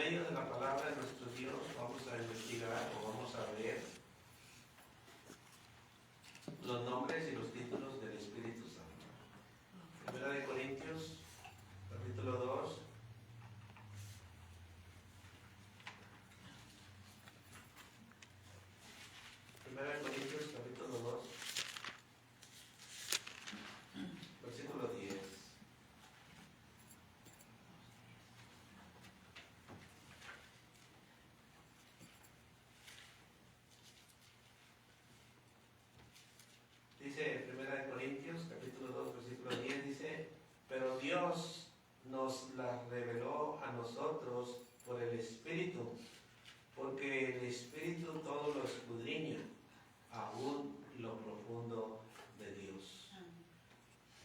medio de la palabra de nuestro Dios vamos a investigar o vamos a ver los nombres y los títulos del Espíritu Santo. Primera de Corintios, capítulo 2. Primera de Corintios, capítulo 2, versículo 10. Dice Primera de Corintios, capítulo 2, versículo 10, dice: pero Dios nos la reveló a nosotros por el Espíritu, porque el Espíritu todo lo escudriña, aún lo profundo de Dios.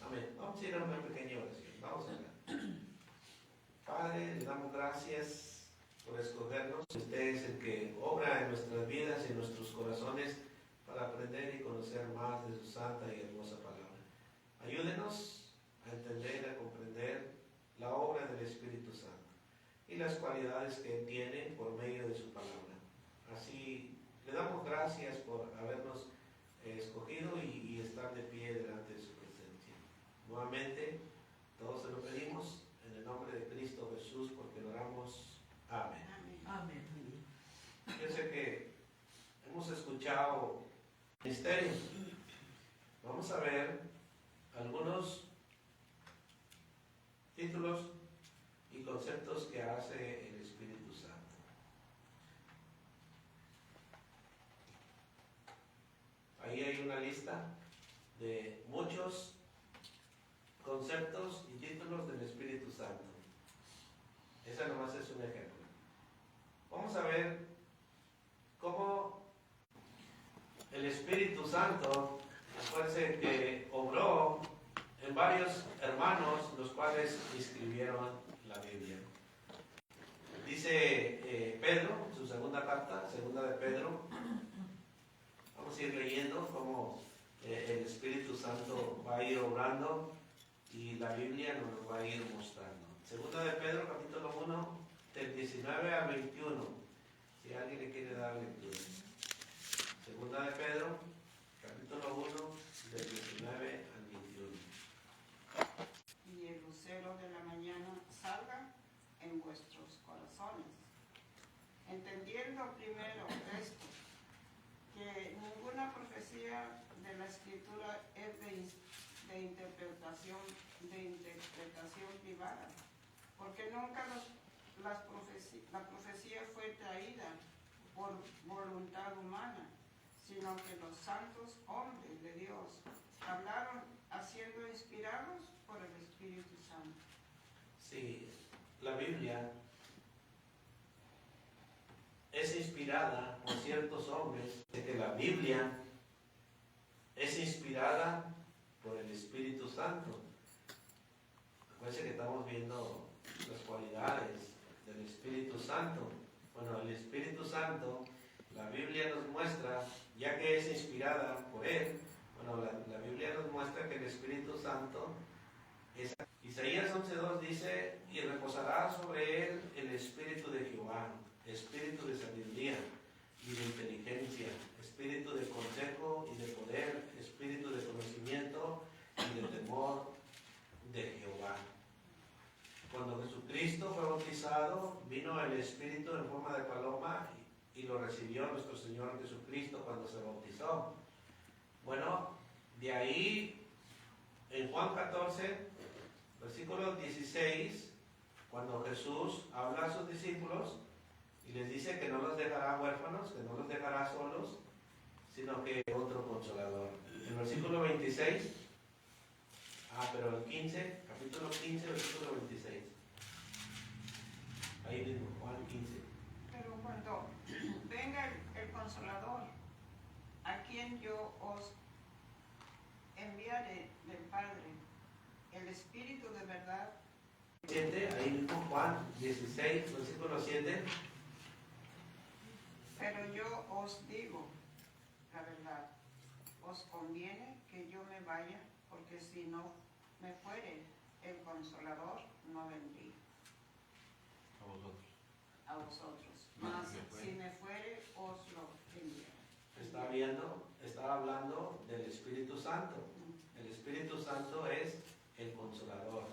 Amén. Vamos a ir a una pequeña oración. Vamos a orar. Padre, le damos gracias por escogernos. Usted es el que obra en nuestras vidas y en nuestros corazones para aprender y conocer más de su santa y hermosa palabra. Ayúdenos a entender y a comprender la obra del Espíritu Santo y las cualidades que Él tiene por medio de su palabra. Así le damos gracias por habernos escogido y estar de pie delante de su presencia. Nuevamente, todos se lo pedimos en el nombre de Cristo Jesús, porque lo oramos. Amén. Amén. Yo sé que hemos escuchado misterios. Vamos a ver algunos títulos y conceptos que hace el Espíritu Santo. Ahí hay una lista de muchos conceptos y títulos del Espíritu Santo. Esa nomás es un ejemplo. Vamos a ver cómo el Espíritu Santo, acuérdense que obró en varios hermanos, los cuales escribieron la Biblia. Dice Pedro, en su segunda carta, segunda de Pedro, vamos a ir leyendo cómo el Espíritu Santo va a ir obrando y la Biblia nos lo va a ir mostrando. Segunda de Pedro, capítulo 1, del 19 al 21, si alguien le quiere dar lectura. Segunda de Pedro, capítulo 1, del 19 al 21. Y el lucero de la mañana salga en vuestros corazones, entendiendo primero esto, que ninguna profecía de la Escritura es de interpretación privada, porque nunca la profecía fue traída por voluntad humana, sino que los santos hombres de Dios hablaron siendo inspirados por el Espíritu Santo. Sí, la Biblia es inspirada por ciertos hombres, de que la Biblia es inspirada por el Espíritu Santo. Acuérdense que estamos viendo las cualidades del Espíritu Santo. Bueno, el Espíritu Santo, la Biblia nos muestra, ya que es inspirada por Él, bueno, la Biblia nos muestra que el Espíritu Santo es... Isaías 11:2 dice: y reposará sobre él el Espíritu de Jehová, Espíritu de sabiduría y de inteligencia, Espíritu de consejo y de poder, Espíritu de conocimiento y de temor de Jehová. Cuando Jesucristo fue bautizado, vino el Espíritu en forma de paloma y lo recibió nuestro Señor Jesucristo cuando se bautizó. Bueno, de ahí en Juan 14, versículo 16, cuando Jesús habla a sus discípulos y les dice que no los dejará huérfanos, que no los dejará solos, sino que otro consolador. El versículo 26, pero el 15, capítulo 15, versículo 26. Ahí mismo, Juan 15. Pero cuando venga el Consolador, a quien yo os enviaré del Padre, el Espíritu de verdad. 7, ahí mismo Juan 16, versículo 7. Pero yo os digo la verdad, os conviene que yo me vaya, porque si no me fuere, el Consolador no vendría. A vosotros. a vosotros, mas si me fuere, os lo enviaré. Está viendo, está hablando del Espíritu Santo. El Espíritu Santo es el consolador,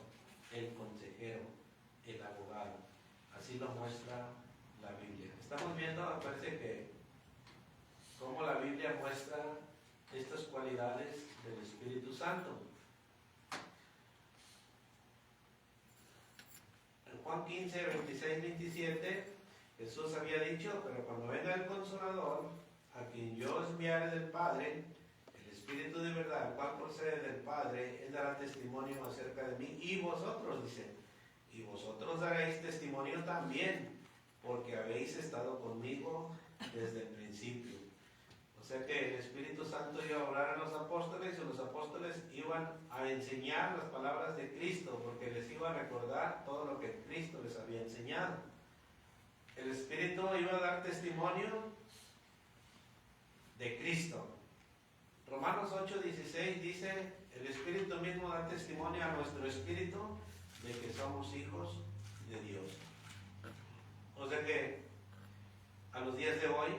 el consejero, el abogado. Así lo muestra la Biblia. Estamos viendo, parece que, cómo la Biblia muestra estas cualidades del Espíritu Santo. En Juan 15, 26, 27, Jesús había dicho, pero cuando venga el Consolador, a quien yo os enviaré del Padre, el Espíritu de verdad, el cual procede del Padre, él dará testimonio acerca de mí, y vosotros, dice, y vosotros daréis testimonio también, porque habéis estado conmigo desde el principio. O sea que el Espíritu Santo iba a orar a los apóstoles, y los apóstoles iban a enseñar las palabras de Cristo, porque les iba a recordar todo lo que Cristo les había enseñado. El Espíritu iba a dar testimonio de Cristo. Romanos 8:16 dice, el Espíritu mismo da testimonio a nuestro espíritu de que somos hijos de Dios. O sea que a los días de hoy,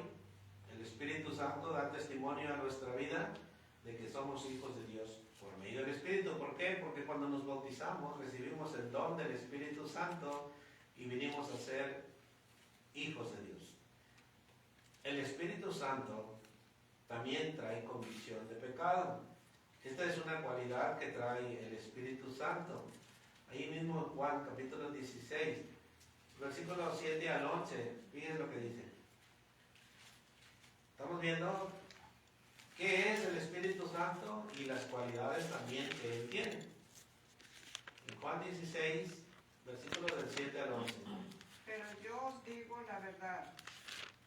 el Espíritu Santo da testimonio a nuestra vida de que somos hijos de Dios por medio del Espíritu. ¿Por qué? Porque cuando nos bautizamos recibimos el don del Espíritu Santo y vinimos a ser hijos de Dios. El Espíritu Santo también trae convicción de pecado. Esta es una cualidad que trae el Espíritu Santo. Ahí mismo en Juan capítulo 16, versículos 7 al 11, fíjense lo que dice. Estamos viendo qué es el Espíritu Santo y las cualidades también que él tiene. En Juan 16, versículos del 7 al 11. Pero yo os digo la verdad,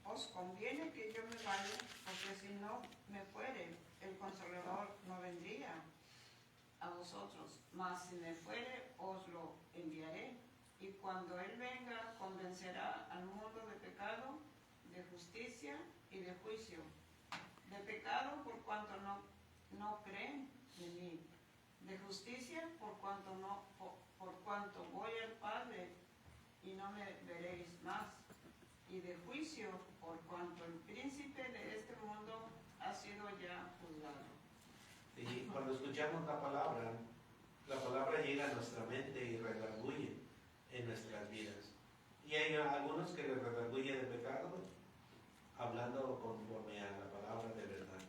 os conviene que yo me vaya, porque si no me fuere, el Consolador no vendría a vosotros, mas si me fuere, os lo enviaré. Y cuando Él venga, convencerá al mundo de pecado, de justicia y de juicio. De pecado, por cuanto no creen en mí. De justicia, por cuanto voy al Padre y no me veréis más. Y de juicio, por cuanto el príncipe de este mundo ha sido ya juzgado. Y cuando escuchamos la palabra llega a nuestra mente y redarguye en nuestras vidas. Y hay algunos que les redarguye de pecado, hablando conforme a la palabra de verdad.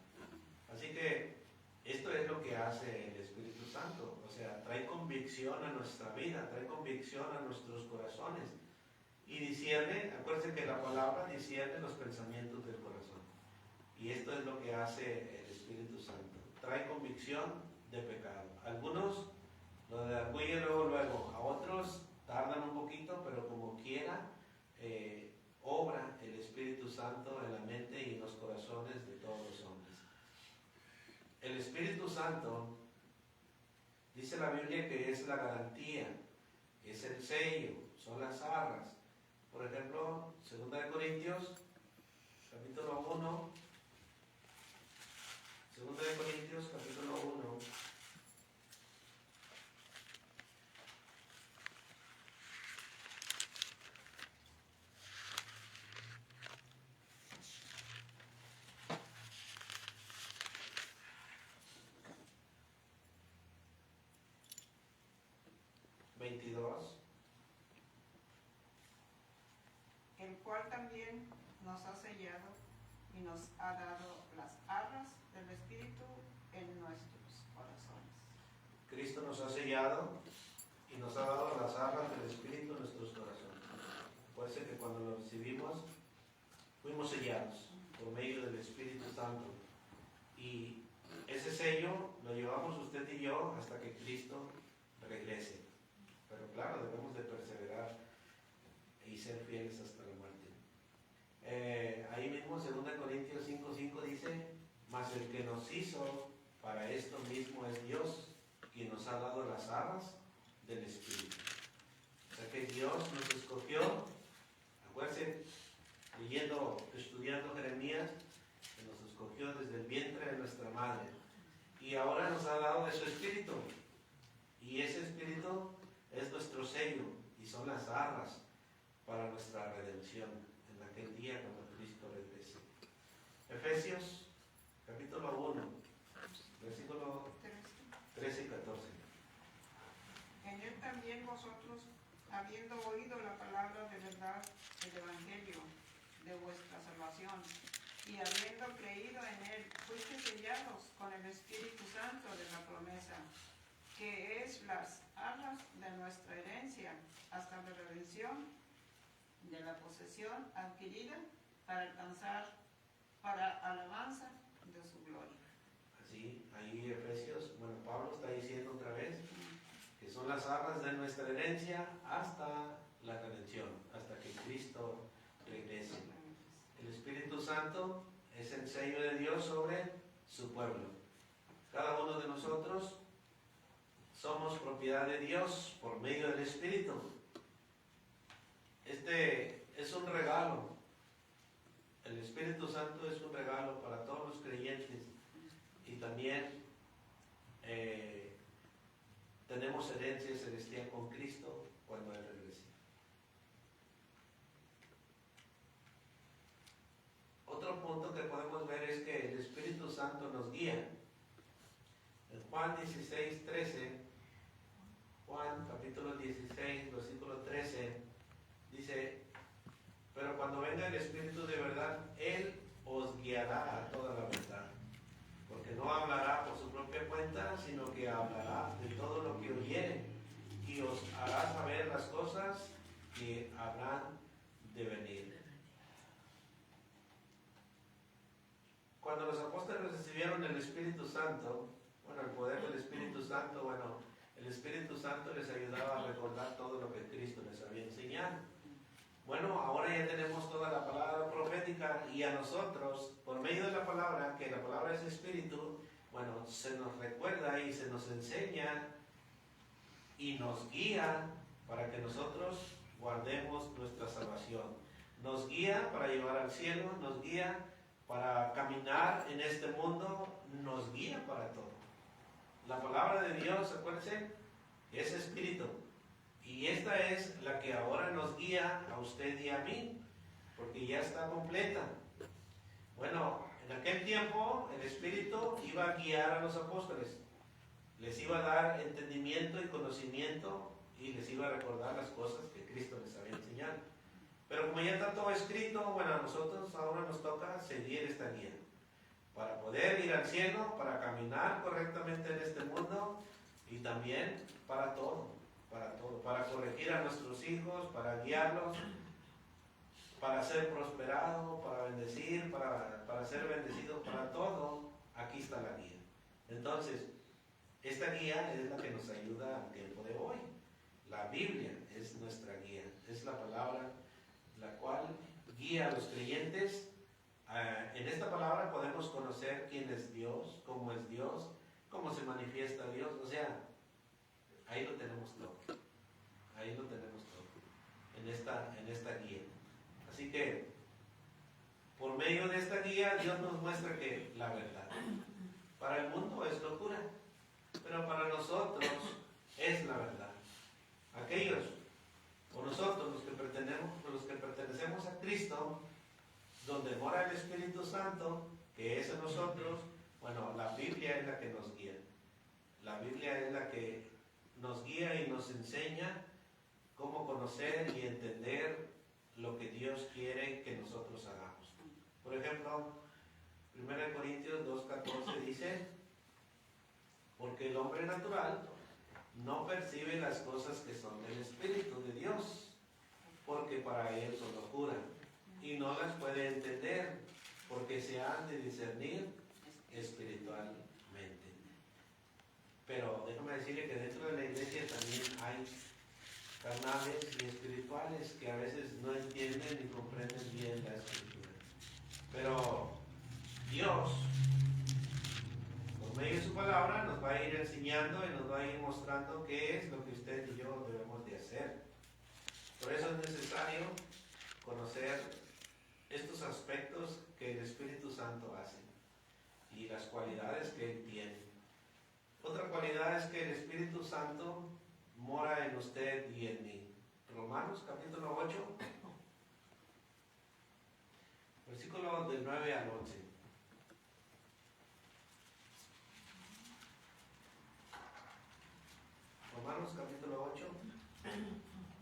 Así que esto es lo que hace el Espíritu Santo. O sea, trae convicción a nuestra vida, trae convicción a nuestros corazones. Y discierne, acuérdense que la palabra discierne los pensamientos del corazón. Y esto es lo que hace el Espíritu Santo. Trae convicción de pecado. Algunos lo redarguyen luego. A otros tardan un poquito, pero como quiera, obra el Espíritu Santo en la mente y en los corazones de todos los hombres. El Espíritu Santo, dice la Biblia que es la garantía, es el sello, son las arras. Por ejemplo, 2 Corintios, capítulo 1, 2 Corintios, capítulo 1, el cual también nos ha sellado y nos ha dado las arras del Espíritu en nuestros corazones. Cristo nos ha sellado y nos ha dado las arras del Espíritu en nuestros corazones. Puede ser que cuando lo recibimos, fuimos sellados por medio del Espíritu Santo. Y ese sello lo llevamos usted y yo hasta que Cristo regrese. Pero claro, debemos de perseverar y ser fieles hasta la muerte. Ahí mismo 2 Corintios 5:5 dice, mas el que nos hizo para esto mismo es Dios, quien nos ha dado las arras del Espíritu. O sea que Dios nos escogió, acuérdense, estudiando Jeremías, que nos escogió desde el vientre de nuestra madre. Y ahora nos ha dado de su Espíritu. Y ese Espíritu es nuestro sello y son las arras para nuestra redención en aquel día cuando Cristo regrese. Efesios capítulo 1, versículo 13 y 14. En él también vosotros, habiendo oído la palabra de verdad, el evangelio de vuestra salvación, y habiendo creído en él, fuiste sellados con el Espíritu Santo de la promesa, que es las arras de nuestra herencia, hasta la redención de la posesión adquirida para alcanzar, para alabanza de su gloria. Así, ahí Efesios, bueno, Pablo está diciendo otra vez que son las arras de nuestra herencia hasta la redención, hasta que Cristo regrese. El Espíritu Santo es el sello de Dios sobre su pueblo. Cada uno de nosotros somos propiedad de Dios por medio del Espíritu. Este es un regalo. El Espíritu Santo es un regalo para todos los creyentes. Y también tenemos herencia celestial con Cristo cuando Él regrese. Otro punto que podemos ver es que el Espíritu Santo nos guía. En Juan 16, 13, Juan capítulo 16, versículo 13, dice: pero cuando venga el Espíritu de verdad, Él os guiará a toda la verdad. Porque no hablará por su propia cuenta, sino que hablará de todo lo que oyere, y os hará saber las cosas que habrán de venir. Cuando los apóstoles recibieron el Espíritu Santo, el poder del Espíritu Santo, el Espíritu Santo les ayudaba a recordar todo lo que Cristo les había enseñado. Ahora ya tenemos toda la palabra profética, y a nosotros, por medio de la palabra, que la palabra es Espíritu, se nos recuerda y se nos enseña y nos guía para que nosotros guardemos nuestra salvación. Nos guía para llevar al cielo, nos guía para caminar en este mundo, nos guía para todo. La palabra de Dios, acuérdense, es Espíritu. Y esta es la que ahora nos guía a usted y a mí, porque ya está completa. En aquel tiempo el Espíritu iba a guiar a los apóstoles, les iba a dar entendimiento y conocimiento, y les iba a recordar las cosas que Cristo les había enseñado. Pero como ya está todo escrito, a nosotros ahora nos toca seguir esta guía, para poder ir al cielo, para caminar correctamente en este mundo, y también para todo. Para corregir a nuestros hijos, para guiarlos, para ser prosperado, para bendecir, para ser bendecido, para todo. Aquí está la guía. Entonces, esta guía es la que nos ayuda al tiempo de hoy. La Biblia es nuestra guía, es la palabra la cual guía a los creyentes. En esta palabra podemos conocer quién es Dios, cómo se manifiesta Dios, ahí lo tenemos todo. Ahí lo tenemos todo. En esta guía. Así que, por medio de esta guía, Dios nos muestra que la verdad para el mundo es locura, pero para nosotros es la verdad. Aquellos, o nosotros, los que pertenecemos a Cristo, donde mora el Espíritu Santo, que es en nosotros, la Biblia es la que nos guía. La Biblia es la que nos guía y nos enseña cómo conocer y entender lo que Dios quiere que nosotros hagamos. Por ejemplo, 1 Corintios 2:14 dice: porque el hombre natural no percibe las cosas que son del Espíritu de Dios, porque para él son locura, y no las puede entender, porque se han de discernir espiritualmente. Pero déjame decirle que dentro de la iglesia también hay carnales y espirituales que a veces no entienden ni comprenden bien la Escritura. Pero Dios, por medio de su palabra, nos va a ir enseñando y nos va a ir mostrando qué es lo que usted y yo debemos de hacer. Por eso es necesario conocer estos aspectos que el Espíritu Santo hace y las cualidades que Él tiene. Otra cualidad es que el Espíritu Santo mora en usted y en mí. Romanos capítulo 8, versículos del 9 al 11. Romanos capítulo 8.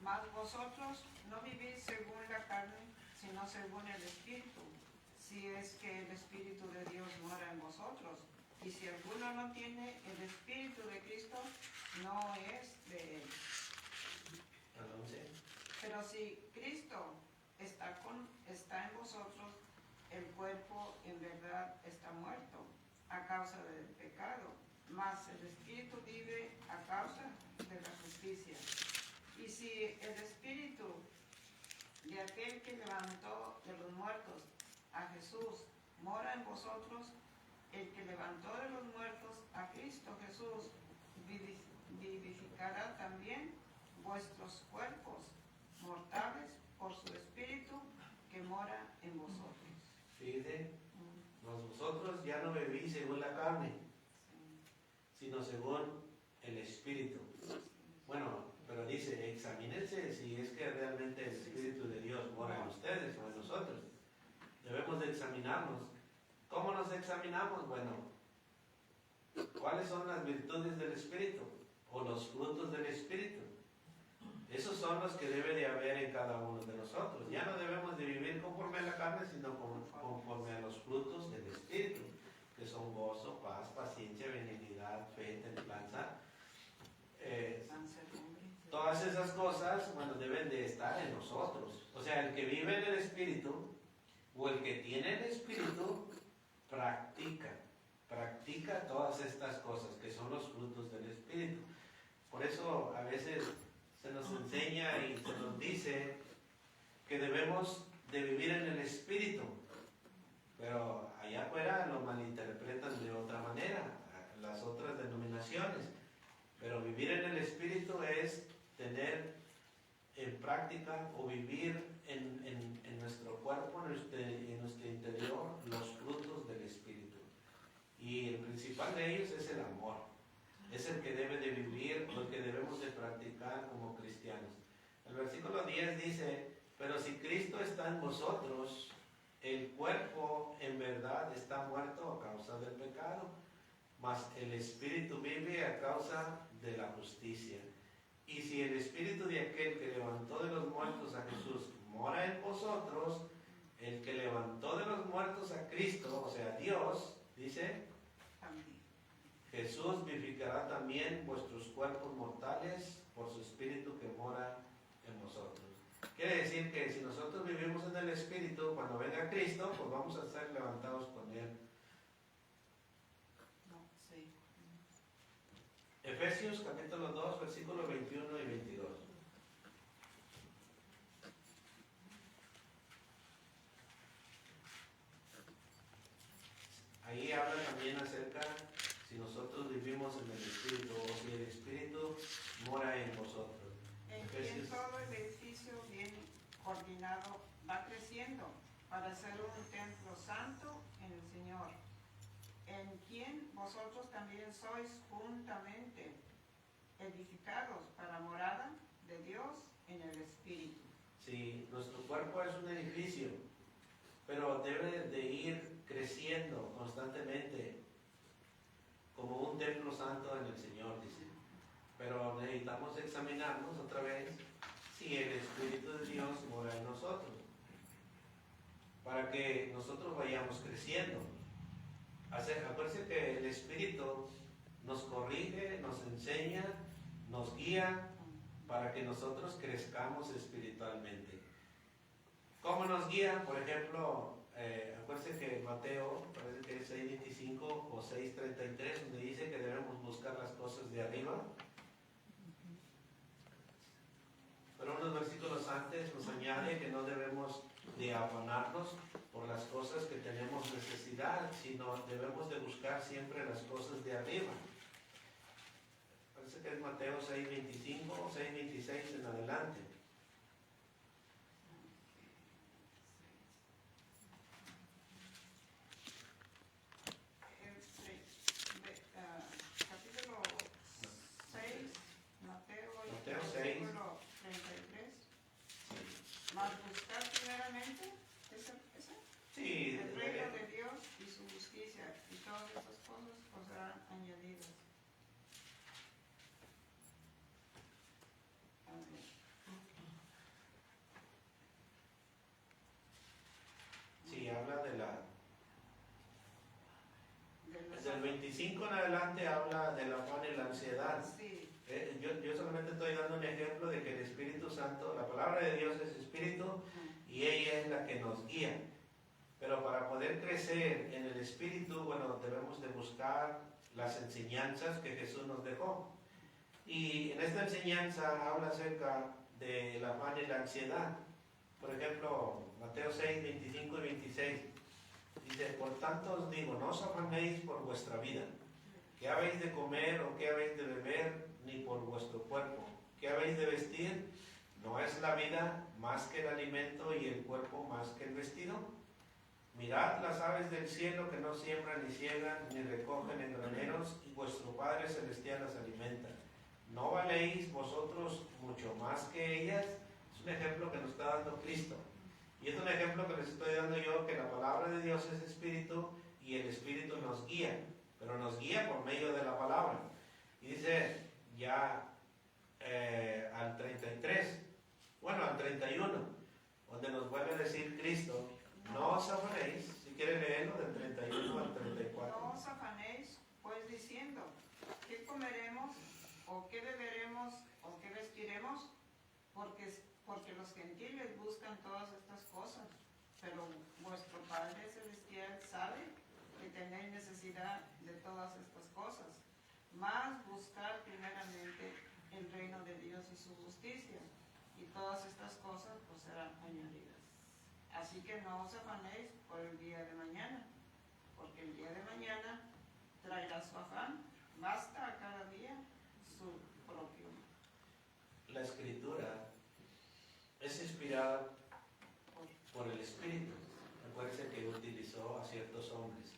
Mas vosotros no vivís según la carne, sino según el Espíritu, si es que el Espíritu de Dios mora en vosotros. Y si alguno no tiene el Espíritu de Cristo, no es de él. Al 11. Pero si Cristo está en vosotros, el cuerpo en verdad está muerto a causa del pecado, mas el Espíritu vive a causa de la justicia. Y si el Espíritu de aquel que levantó de los muertos a Jesús mora en vosotros, el que levantó de los muertos a Cristo Jesús vivificará también vuestros cuerpos mortales por su Espíritu que mora en vosotros. Fíjense, vosotros ya no vivís según la carne, sino según el Espíritu. Bueno, pero dice, examínense si es que realmente el Espíritu de Dios mora en ustedes o en nosotros. Debemos de examinarnos. ¿Cómo nos examinamos? Bueno, ¿cuáles son las virtudes del Espíritu o los frutos del Espíritu? Esos son los que debe de haber en cada uno de nosotros. Ya no debemos de vivir conforme a la carne, sino conforme a los frutos del Espíritu, que son gozo, paz, paciencia, benignidad, fe, templanza. Todas esas cosas, bueno, deben de estar en nosotros. O sea, el que vive en el Espíritu, o el que tiene el Espíritu, practica todas estas cosas, que son los frutos del Espíritu. Por eso a veces se nos enseña y se nos dice que debemos de vivir en el Espíritu, pero allá afuera lo malinterpretan de otra manera, las otras denominaciones. Pero vivir en el Espíritu es tener en práctica o vivir en nuestro cuerpo, en nuestro interior, los frutos del Espíritu. Y el principal de ellos es el amor. Es el que debe de vivir, o el que debemos de practicar como cristianos. El versículo 10 dice, pero si Cristo está en vosotros, el cuerpo en verdad está muerto a causa del pecado, mas el Espíritu vive a causa de la justicia. Y si el Espíritu de aquel que levantó de los muertos a Jesús mora en vosotros, el que levantó de los muertos a Cristo, o sea, Dios, dice, Jesús vivificará también vuestros cuerpos mortales por su Espíritu que mora en vosotros. Quiere decir que si nosotros vivimos en el Espíritu, cuando venga Cristo, pues vamos a ser levantados con Él. Efesios capítulo 2, versículos 21 y 22. Ahí habla también acerca si nosotros vivimos en el Espíritu o si el Espíritu mora en vosotros. En quien todo el edificio bien coordinado va creciendo para ser un templo santo en el Señor, en quien vosotros también sois juntamente edificados para morada de Dios en el Espíritu. Sí, nuestro cuerpo es un edificio, pero debe de ir creciendo constantemente como un templo santo en el Señor, dice. Pero necesitamos examinarnos otra vez si el Espíritu de Dios mora en nosotros, para que nosotros vayamos creciendo. Acuérdense que el Espíritu nos corrige, nos enseña, nos guía para que nosotros crezcamos espiritualmente. ¿Cómo nos guía? Por ejemplo, acuérdense que Mateo, parece que es 6:25 o 6:33, donde dice que debemos buscar las cosas de arriba. Pero unos versículos antes nos añade que no debemos de afanarnos por las cosas que tenemos necesidad, sino debemos de buscar siempre las cosas de arriba. Parece que es Mateo 6:25 o 6:26 en adelante. Capítulo 6, Mateo 6. versículo 33. Mas buscar primeramente esa, Sí, el reino de Dios y su justicia, y todas estas cosas os serán añadidas. A ver. sí, habla de la... De los- Desde el 25 en adelante habla del afán y la ansiedad. Sí, Yo solamente estoy dando un ejemplo de que el Espíritu Santo, la palabra de Dios es Espíritu y ella es la que nos guía. Pero para poder crecer en el Espíritu, bueno, debemos de buscar las enseñanzas que Jesús nos dejó. Y en esta enseñanza habla acerca del afán y la ansiedad. Por ejemplo, Mateo 6, 25 y 26. Dice, por tanto os digo, no os afanéis por vuestra vida, qué habéis de comer o qué habéis de beber, ni por vuestro cuerpo, qué habéis de vestir. ¿No es la vida más que el alimento y el cuerpo más que el vestido? Mirad las aves del cielo que no siembran ni ciegan ni recogen en graneros, y vuestro Padre Celestial las alimenta. ¿No valéis vosotros mucho más que ellas? Es un ejemplo que nos está dando Cristo. Y es un ejemplo que les estoy dando yo, que la palabra de Dios es Espíritu y el Espíritu nos guía, pero nos guía por medio de la palabra. Y dice ya al 33, bueno, al 31, donde nos vuelve a decir Cristo, no os afanéis, si quieren leerlo del 31 al 34. no os afanéis, pues diciendo, ¿qué comeremos, o qué beberemos, o qué vestiremos? Porque los gentiles buscan todas estas cosas, pero vuestro Padre Celestial sabe que tenéis necesidad de todas estas cosas. Mas buscar primeramente el reino de Dios y su justicia, y todas estas cosas os serán añadidas. Así que no os afanéis por el día de mañana, porque el día de mañana traerá su afán. Basta a cada día su propio. La Escritura es inspirada por el Espíritu. Acuérdense que utilizó a ciertos hombres.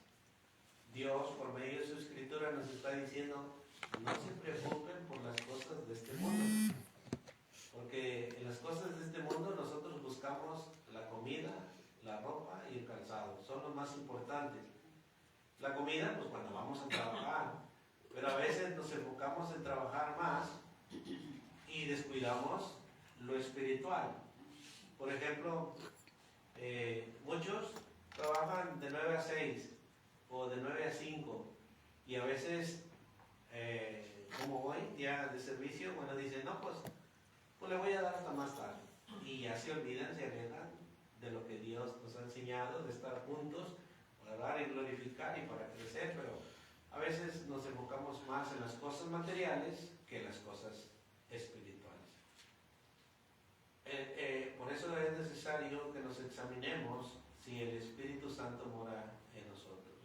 Dios, por medio de su Escritura, nos está diciendo, no se preocupen por las cosas de este mundo. Porque en las cosas de este mundo nosotros buscamos la comida, la ropa y el calzado. Son los más importantes. La comida, pues cuando vamos a trabajar. Pero a veces nos enfocamos en trabajar más y descuidamos lo espiritual. Por ejemplo, muchos trabajan de 9 a 6 o de 9 a 5 y a veces, como hoy, día de servicio, bueno, dicen, no, pues le voy a dar hasta más tarde. Y ya se olvidan, se alejan de lo que Dios nos ha enseñado, de estar juntos para dar y glorificar y para crecer, pero a veces nos enfocamos más en las cosas materiales que en las cosas espirituales. Por eso es necesario que nos examinemos si el Espíritu Santo mora en nosotros.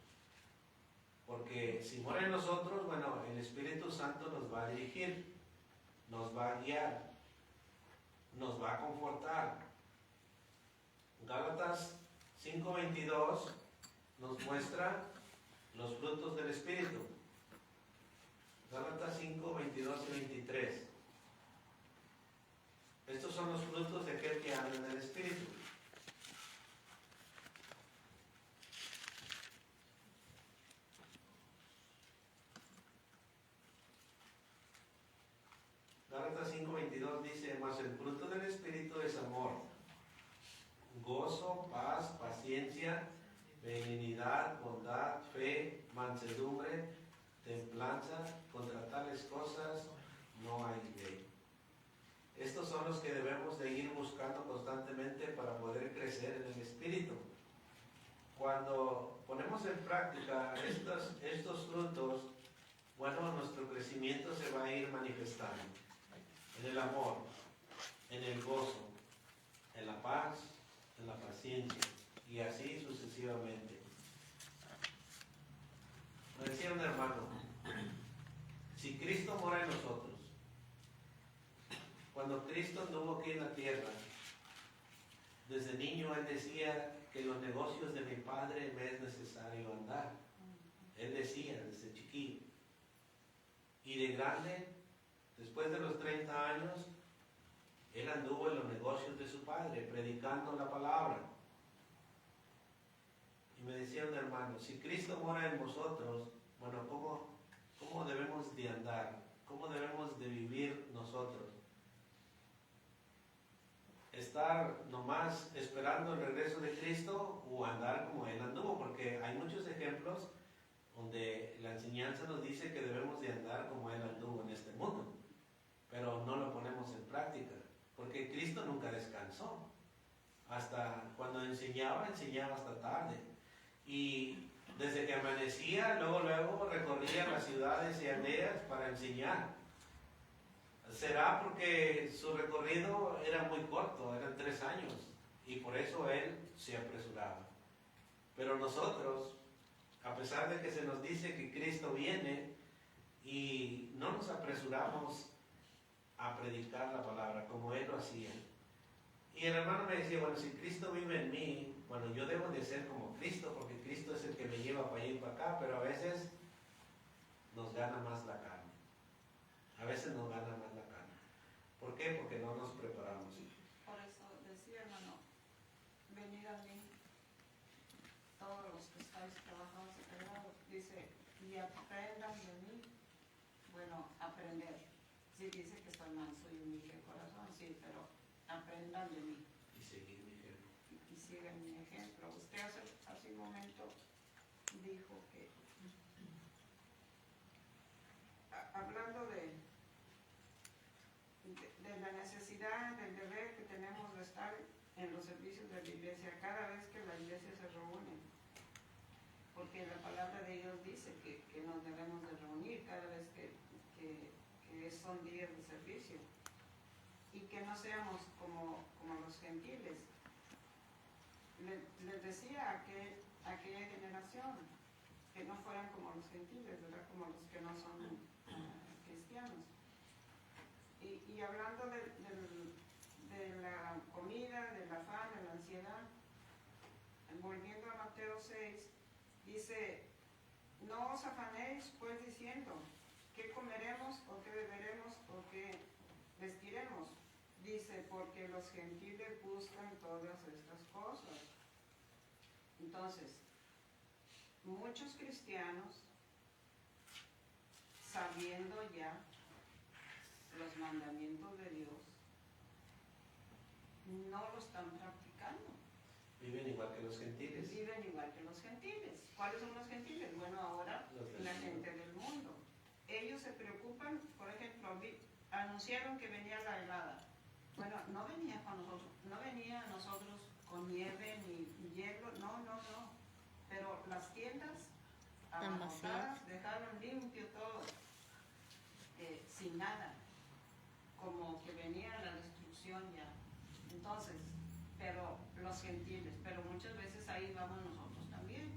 Porque si mora en nosotros, bueno, el Espíritu Santo nos va a dirigir, nos va a guiar, nos va a confortar. Gálatas 5:22 nos muestra los frutos del Espíritu. Gálatas 5:22 y 23. Estos son los frutos de aquel que anda en el Espíritu. Gálatas 5:22 dice, mas el fruto del Espíritu es amor, gozo, paz, paciencia, benignidad, bondad, fe, mansedumbre, templanza. Contra tales cosas no hay ley. Estos son los que debemos de ir buscando constantemente para poder crecer en el Espíritu. Cuando ponemos en práctica estos frutos, bueno, nuestro crecimiento se va a ir manifestando en el amor, en el gozo, en la paz, en la paciencia, y así sucesivamente. Me decía un hermano, si Cristo mora en nosotros, cuando Cristo anduvo aquí en la tierra, desde niño Él decía que en los negocios de mi Padre me es necesario andar. Él decía desde chiquillo. Y de grande, después de los 30 años, Él anduvo en los negocios de su padre, predicando la palabra. Y me decía un hermano, si Cristo mora en vosotros, bueno, ¿cómo debemos de andar? ¿Cómo debemos de vivir nosotros? ¿Estar nomás esperando el regreso de Cristo o andar como Él anduvo? Porque hay muchos ejemplos donde la enseñanza nos dice que debemos de andar como Él anduvo en este mundo, pero no lo ponemos en práctica, porque Cristo nunca descansó. Hasta cuando enseñaba hasta tarde. Y desde que amanecía, luego recorría las ciudades y aldeas para enseñar. Será porque su recorrido era muy corto, eran 3 años, y por eso Él se apresuraba. Pero nosotros, a pesar de que se nos dice que Cristo viene, y no nos apresuramos a predicar la palabra como Él lo hacía. Y el hermano me decía, bueno, si Cristo vive en mí, bueno, yo debo de ser como Cristo, porque Cristo es el que me lleva para allá y para acá, pero a veces nos gana más la carne. A veces nos gana más la carne. ¿Por qué? Porque no nos preparamos. Por eso decía, hermano, venid a mí, todos los que estáis trabajados y cargados, dice, y aprendan de mí. Bueno, aprender. Sí dice que soy manso y humilde de corazón, sí, pero aprendan de mí. Y seguir mi ejemplo. Y sigan mi ejemplo. Usted hace un momento dijo que, hablando de la necesidad, del deber que tenemos de estar en los servicios de la iglesia cada vez que la iglesia se reúne, porque la palabra de Dios dice que nos debemos de reunir cada vez que son días de servicio, y que no seamos como los gentiles. Les decía a aquella generación que no fueran como los gentiles, ¿verdad? Como los que no son cristianos. Y hablando de la comida, del afán, de la ansiedad, volviendo a Mateo 6, dice, no os afanéis pues diciendo, ¿qué comeremos o qué beberemos o qué vestiremos? Dice, porque los gentiles buscan todas estas cosas. Entonces, muchos cristianos, sabiendo ya los mandamientos de Dios, no lo están practicando. Viven igual que los gentiles. Viven igual que los gentiles. ¿Cuáles son los gentiles? Bueno, ahora la gente del mundo. Ellos se preocupan, por ejemplo, anunciaron que venía la helada. Bueno, no venía con nosotros, no venía a nosotros con nieve ni hielo, no. Pero las tiendas abarrotadas, dejaron limpio todo, sin nada, como que venía la destrucción ya. Entonces, pero los gentiles, pero muchas veces ahí vamos nosotros también.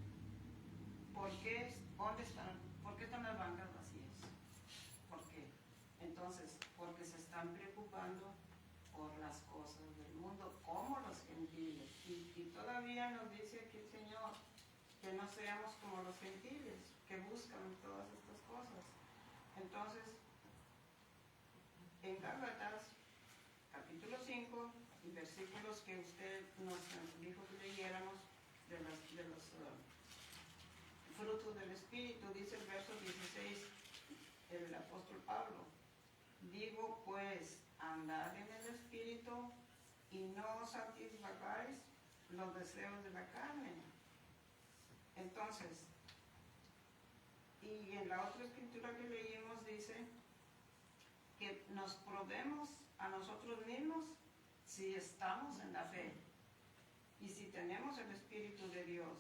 ¿Por qué? ¿Dónde están? ¿Por qué están las bancas vacías? ¿Por qué? Entonces, porque se están preocupando por las cosas del mundo, como los gentiles. Y todavía nos dice aquí el Señor que no seamos como los gentiles, que buscan todas estas cosas. Entonces, en Gálatas, capítulo 5, y versículos que usted nos dijo que leyéramos, de los frutos del Espíritu, dice el verso 16, el apóstol Pablo, digo pues, andad en el Espíritu y no satisfagáis los deseos de la carne. Entonces, y en la otra escritura que leímos dice que nos probemos a nosotros mismos si estamos en la fe y si tenemos el Espíritu de Dios.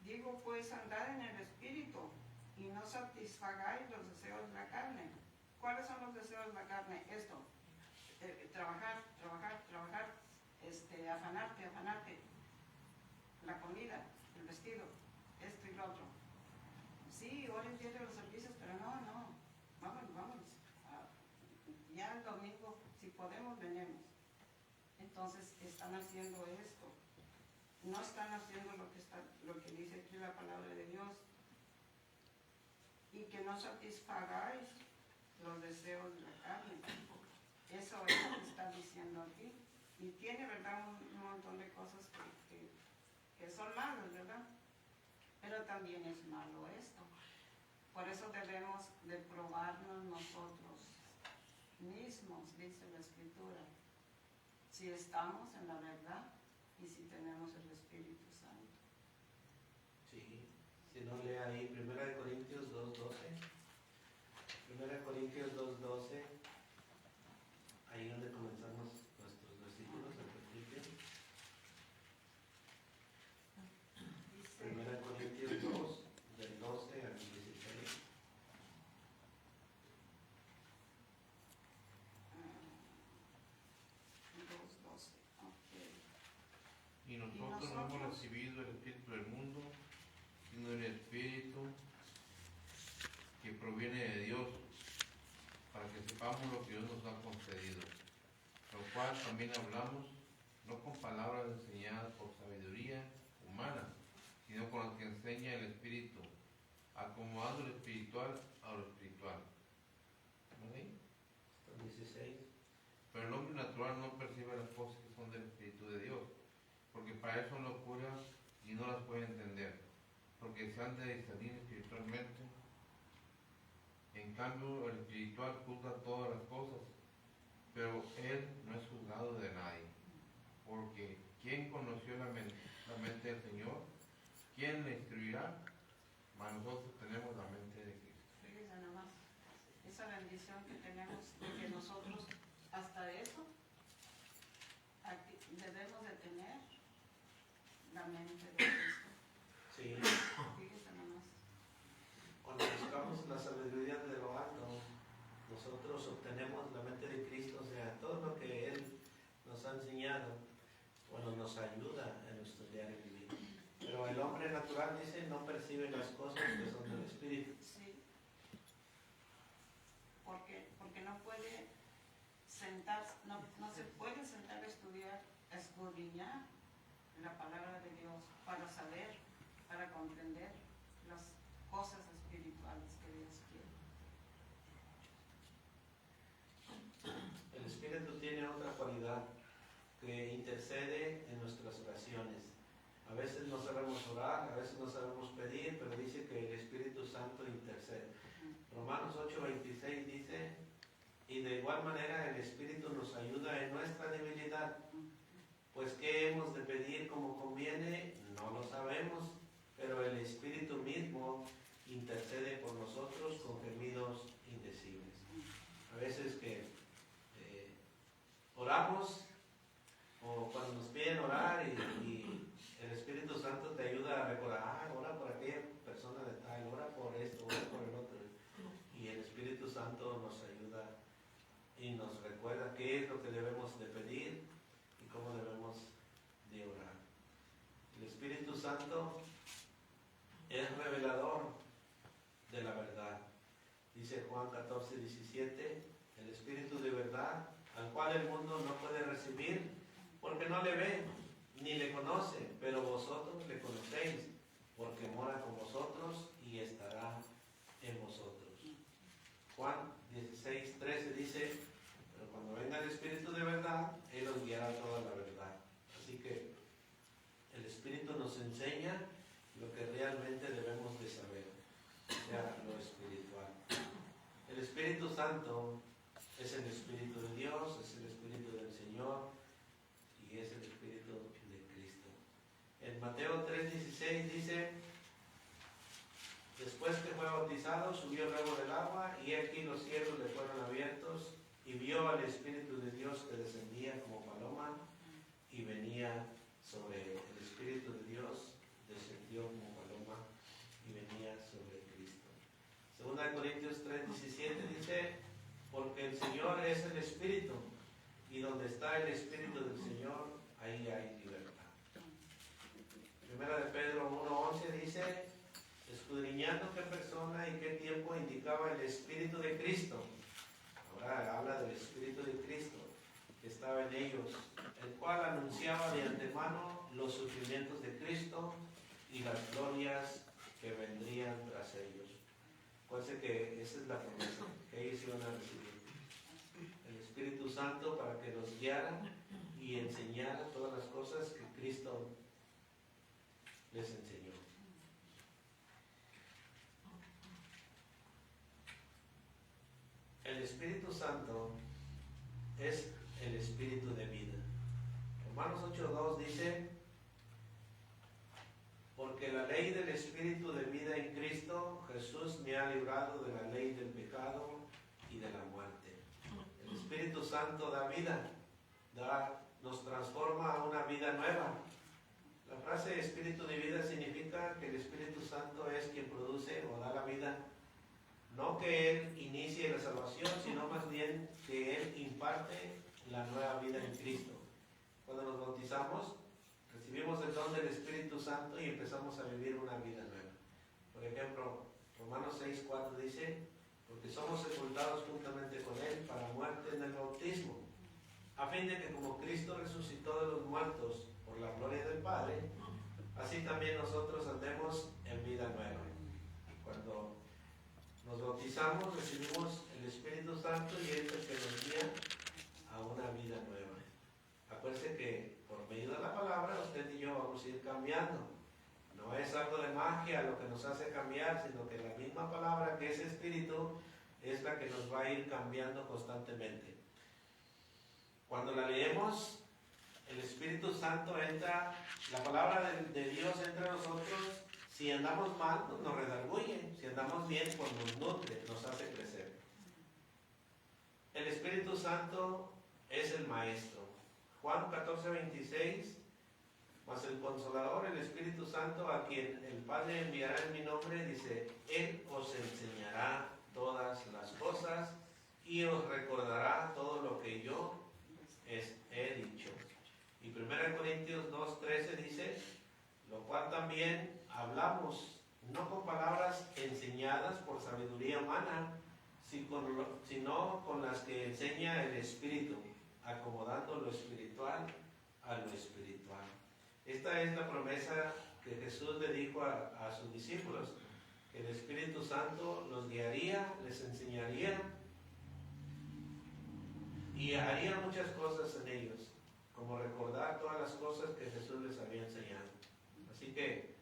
Digo pues, andad en el Espíritu y no satisfagáis los deseos de la carne. ¿Cuáles son los deseos de la carne? Esto, trabajar, afanarte, la comida, el vestido, esto y lo otro. Sí, ahora entiendo los servicios, pero no, vámonos. Ya el domingo, si podemos, venimos. Entonces, están haciendo esto. No están haciendo lo que dice aquí la palabra de Dios. Y que no satisfagáis los deseos de la carne. Eso es lo que está diciendo aquí. Y tiene, ¿verdad?, un montón de cosas que son malas, ¿verdad? Pero también es malo esto. Por eso debemos de probarnos nosotros mismos, dice la Escritura, si estamos en la verdad y si tenemos el Espíritu Santo. Sí, si no lee ahí 1 Corintios 2:12. 1 Corintios 2:12, ahí donde comenzamos nuestros versículos al principio. 1 Corintios 2, del 12 al 16. Y nosotros no hemos recibido el Espíritu del mundo, sino el Espíritu que proviene de Dios, para que sepamos lo que Dios nos ha concedido, lo cual también hablamos, no con palabras enseñadas por sabiduría humana, sino con las que enseña el Espíritu, acomodando lo espiritual a lo espiritual. ¿Sí? 16. Pero el hombre natural no percibe las cosas que son del Espíritu de Dios, porque para eso son locuras y no las puede entender, porque se han de discernir espiritualmente. En cambio, el espiritual juzga todas las cosas, pero él no es juzgado de nadie, porque ¿quién conoció la mente del Señor? ¿Quién le instruirá? Mas nosotros tenemos la mente de Cristo. Fíjense nomás, esa bendición que tenemos de que nosotros hasta eso aquí debemos de tener la mente de Cristo. Sí. Fíjense nomás. Cuando buscamos la sabiduría de lo alto, nosotros obtenemos la mente de Cristo, o sea, todo lo que Él nos ha enseñado, bueno, nos ayuda en nuestro diario vivir. Pero el hombre natural, dice, no percibe las cosas que son del Espíritu. Sí. Porque no puede sentarse, no se puede sentar a estudiar, a escudriñar la palabra de Dios para saber, para comprender las cosas espirituales que Dios quiere. El Espíritu tiene otra cualidad, que intercede en nuestras oraciones. A veces no sabemos orar, a veces no sabemos pedir, pero dice que el Espíritu Santo intercede. Romanos 8:26 dice, y de igual manera el Espíritu nos ayuda en nuestra debilidad, pues ¿qué hemos de pedir como conviene? No lo sabemos, pero el Espíritu mismo intercede por nosotros con gemidos indecibles. A veces que oramos, o cuando nos piden orar y el Espíritu Santo te ayuda a recordar, ora por aquella persona de tal, ora por esto, ora por el otro. Y el Espíritu Santo nos ayuda y nos recuerda qué es lo que debemos de pedir y cómo debemos de orar. El Espíritu Santo es revelador de la verdad. Dice Juan 14:17, el Espíritu de verdad, al cual el mundo no puede recibir, porque no le ve ni le conoce, pero vosotros le conocéis, porque mora con vosotros y estará en vosotros. Juan 16:13 dice, pero cuando venga el Espíritu de verdad, Él os guiará toda la verdad. Así que el Espíritu nos enseña lo que realmente debemos de saber, o sea, lo espiritual. El Espíritu Santo es el Espíritu de Dios, es el Espíritu del Señor y es el Espíritu de Cristo. En Mateo 3:16 dice, después que fue bautizado, subió luego del agua y aquí los cielos le fueron abiertos y vio al Espíritu de Dios que descendía como paloma y venía sobre el Espíritu de Dios, descendió como paloma y venía sobre Cristo. 2 Corintios 3:17 dice, porque el Señor es el Espíritu y donde está el Espíritu del Señor, ahí hay libertad. 1 Pedro 1:11 dice, escudriñando qué persona y qué tiempo indicaba el Espíritu de Cristo. Ahora habla del Espíritu de Cristo que estaba en ellos, el cual anunciaba de antemano los sufrimientos de Cristo y las glorias que vendrían tras ellos. Acuérdense que esa es la promesa, que ellos iban a recibir el Espíritu Santo para que los guiara y enseñara todas las cosas que Cristo les enseñó. El Espíritu Santo es el Espíritu de vida. Romanos 8:2 dice: porque la ley del Espíritu de vida en Cristo Jesús me ha librado de la ley del pecado y de la muerte. El Espíritu Santo da vida, nos transforma a una vida nueva. La frase Espíritu de vida significa que el Espíritu Santo es quien produce o da la vida. No que Él inicie la salvación, sino más bien que Él imparte la nueva vida en Cristo. Cuando nos bautizamos, recibimos el don del Espíritu Santo y empezamos a vivir una vida nueva. Por ejemplo, Romanos 6:4 dice: porque somos sepultados juntamente con Él para muerte en el bautismo, a fin de que como Cristo resucitó de los muertos por la gloria del Padre, así también nosotros andemos en vida nueva. Cuando nos bautizamos, recibimos el Espíritu Santo y es el que nos guía a una vida nueva. Acuérdense que por medio de la palabra usted y yo vamos a ir cambiando. No es algo de magia lo que nos hace cambiar, sino que la misma palabra que es Espíritu es la que nos va a ir cambiando constantemente. Cuando la leemos, el Espíritu Santo entra, la palabra de Dios entra a nosotros. Si andamos mal, pues nos redarguye. Si andamos bien, pues nos nutre, nos hace crecer. El Espíritu Santo es el Maestro. Juan 14:26, mas el Consolador, el Espíritu Santo, a quien el Padre enviará en mi nombre, dice: Él os enseñará todas las cosas y os recordará todo lo que yo he dicho. Y 1 Corintios 2:13 dice: lo cual también hablamos, no con palabras enseñadas por sabiduría humana, sino con las que enseña el Espíritu, acomodando lo espiritual a lo espiritual. Esta es la promesa que Jesús le dijo a sus discípulos, que el Espíritu Santo los guiaría, les enseñaría y haría muchas cosas en ellos, como recordar todas las cosas que Jesús les había enseñado. Así que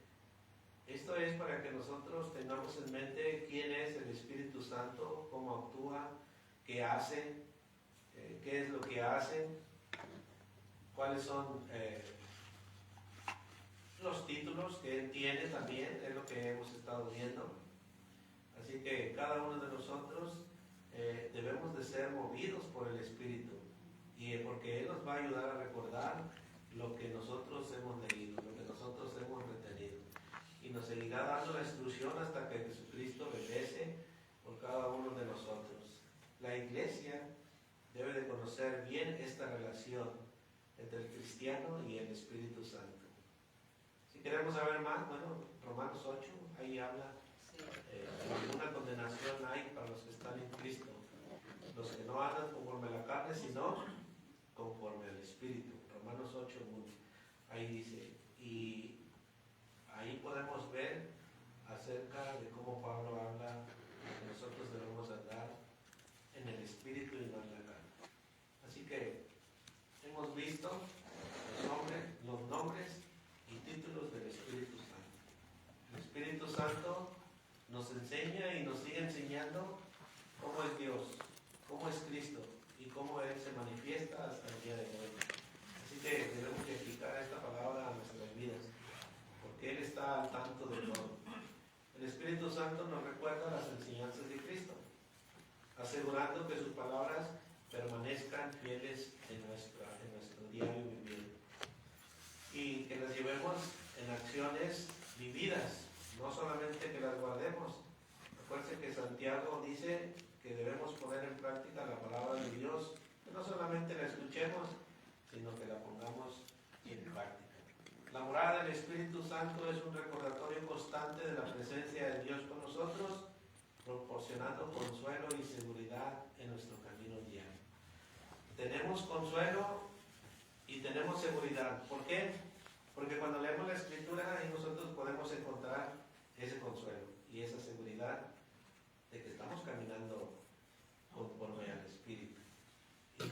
esto es para que nosotros tengamos en mente quién es el Espíritu Santo, cómo actúa, qué hace, qué es lo que hace, cuáles son los títulos que Él tiene también, es lo que hemos estado viendo. Así que cada uno de nosotros debemos de ser movidos por el Espíritu, y porque Él nos va a ayudar a recordar lo que nosotros hemos leído, lo que nosotros hemos retenido, y nos seguirá dando la instrucción hasta que Jesucristo regrese por cada uno de nosotros. La Iglesia debe de conocer bien esta relación entre el cristiano y el Espíritu Santo. Si queremos saber más, bueno, Romanos 8, ahí habla ninguna condenación hay para los que están en Cristo, los que no andan conforme a la carne, sino conforme al Espíritu. Romanos 8:1, ahí dice, y ahí podemos ver acerca de cómo Pablo habla que nosotros debemos andar en el Espíritu y no en la carne. Así que hemos visto los nombres y títulos del Espíritu Santo. El Espíritu Santo nos enseña y nos sigue enseñando cómo es Dios, cómo es Cristo y cómo Él se manifiesta hasta el día de hoy. Así que debemos de aplicar esta palabra a nuestras vidas, porque Él está al tanto de todo. El Espíritu Santo nos recuerda las enseñanzas de Cristo, asegurando que sus palabras permanezcan fieles en nuestro diario vivir, y que las llevemos en acciones vividas, no solamente que las guardemos. Acuérdense que Santiago dice que debemos poner en práctica la palabra de Dios, que no solamente la escuchemos, sino que la pongamos en práctica. La morada del Espíritu Santo es un recordatorio constante de la presencia de Dios con nosotros, proporcionando consuelo y seguridad en nuestro camino diario. Tenemos consuelo y tenemos seguridad. ¿Por qué? Porque cuando leemos la Escritura, ahí nosotros podemos encontrar ese consuelo y esa seguridad de que estamos caminando conforme al Espíritu y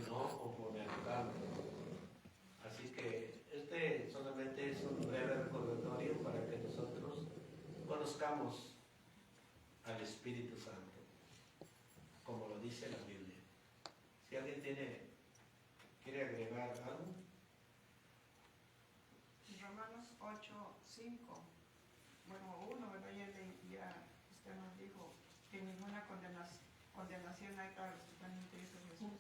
necesitamos al Espíritu Santo, como lo dice la Biblia. Si alguien quiere agregar algo. Romanos 8:5. Bueno, 1, ¿verdad? Ya usted nos dijo que ninguna condenación hay para los que están en Cristo Jesús.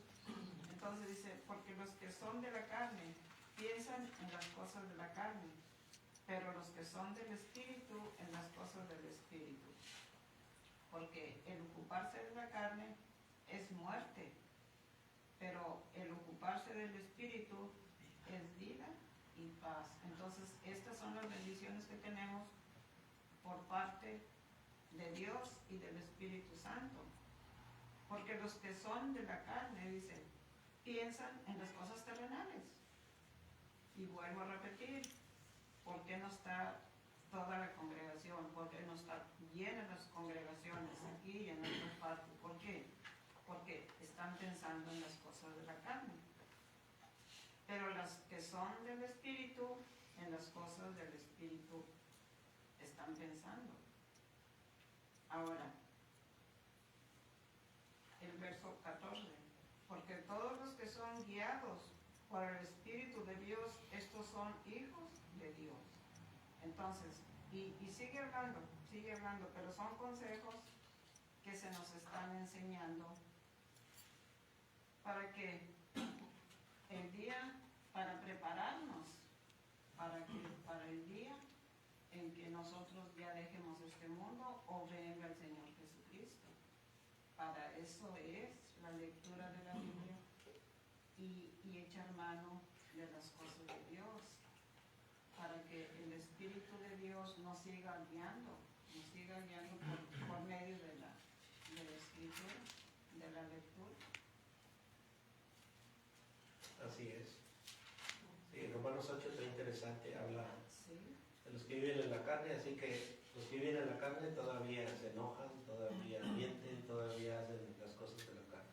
Entonces dice, porque los que son de la carne piensan en las cosas de la carne, pero los que son del Espíritu en las cosas del Espíritu. Porque el ocuparse de la carne es muerte, pero el ocuparse del Espíritu es vida y paz. Entonces, estas son las bendiciones que tenemos por parte de Dios y del Espíritu Santo. Porque los que son de la carne, dice, piensan en las cosas terrenales. Y vuelvo a repetir, ¿por qué no está toda la congregación? ¿Por qué no está llena las congregaciones aquí y en otras partes? ¿Por qué? Porque están pensando en las cosas de la carne. Pero las que son del Espíritu, en las cosas del Espíritu están pensando. Ahora, el verso 14. Porque todos los que son guiados por el Espíritu de Dios, estos son hijos de Dios. Entonces, y sigue hablando, pero son consejos que se nos están enseñando para que el día, para prepararnos, para el día en que nosotros ya dejemos este mundo o venga el Señor Jesucristo. Para eso es la lectura de la Biblia y echar mano de las cosas de Dios, para que el Espíritu de Dios nos siga guiando por medio de la Escritura, de la lectura. Así es. Sí, Romanos 8 está interesante, habla Sí. de los que viven en la carne, así que los que viven en la carne todavía se enojan, todavía mienten, todavía hacen las cosas de la carne.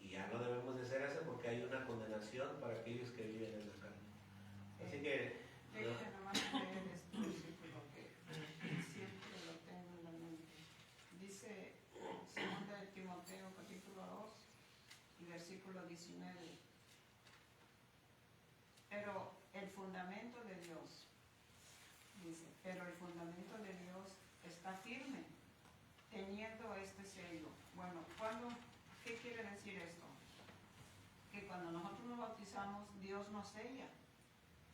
Y ya no debemos de hacer eso porque hay una condenación para aquellos que viven en la carne. Así que... Déjenme nomás leer este versículo que siempre lo tengo en la mente. Dice 2 de Timoteo capítulo 2 y versículo 19. Pero el fundamento de Dios, dice, pero el fundamento de Dios está firme, teniendo este sello. Bueno, ¿qué quiere decir esto? Que cuando nosotros nos bautizamos, Dios nos sella.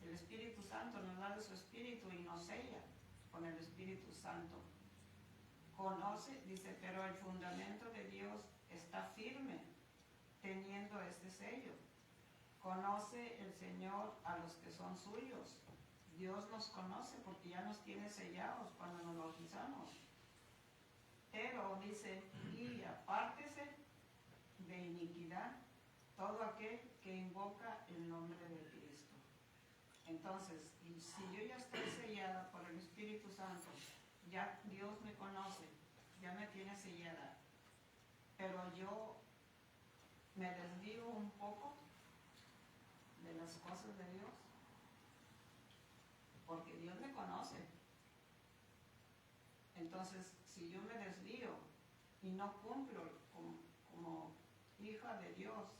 El Espíritu Santo nos da de su Espíritu y nos sella con el Espíritu Santo. Conoce, dice, pero el fundamento de Dios está firme, teniendo este sello. Conoce el Señor a los que son suyos. Dios nos conoce porque ya nos tiene sellados cuando nos bautizamos. Pero dice, y apártese de iniquidad todo aquel que invoca el nombre de Cristo. Entonces, si yo ya estoy sellada por el Espíritu Santo, ya Dios me conoce, ya me tiene sellada, pero yo me desvío un poco de las cosas de Dios, porque Dios me conoce. Entonces, si yo me desvío y no cumplo como hija de Dios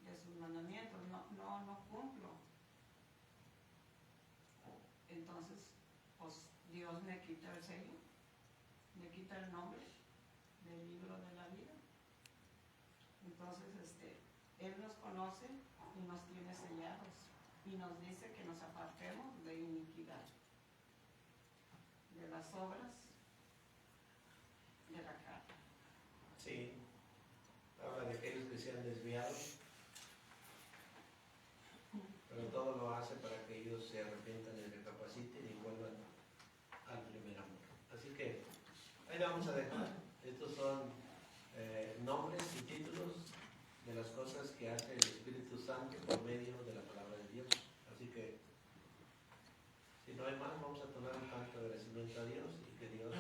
de sus mandamientos, no cumplo, entonces pues Dios me quita el sello, me quita el nombre del libro de la vida. Entonces Él nos conoce y nos tiene sellados y nos dice que nos apartemos de iniquidad, de las obras de la carne. Sí, habla de aquellos que se han desviado, pero todo lo hace para que ellos se arrepientan y recapaciten y vuelvan al primer amor. Así que ahí vamos a dejar. Estos son nombres y títulos de las cosas que hace el Espíritu Santo por medio de la palabra de Dios. Así que si no hay más, vamos a tomar un canto de agradecimiento a Dios y que Dios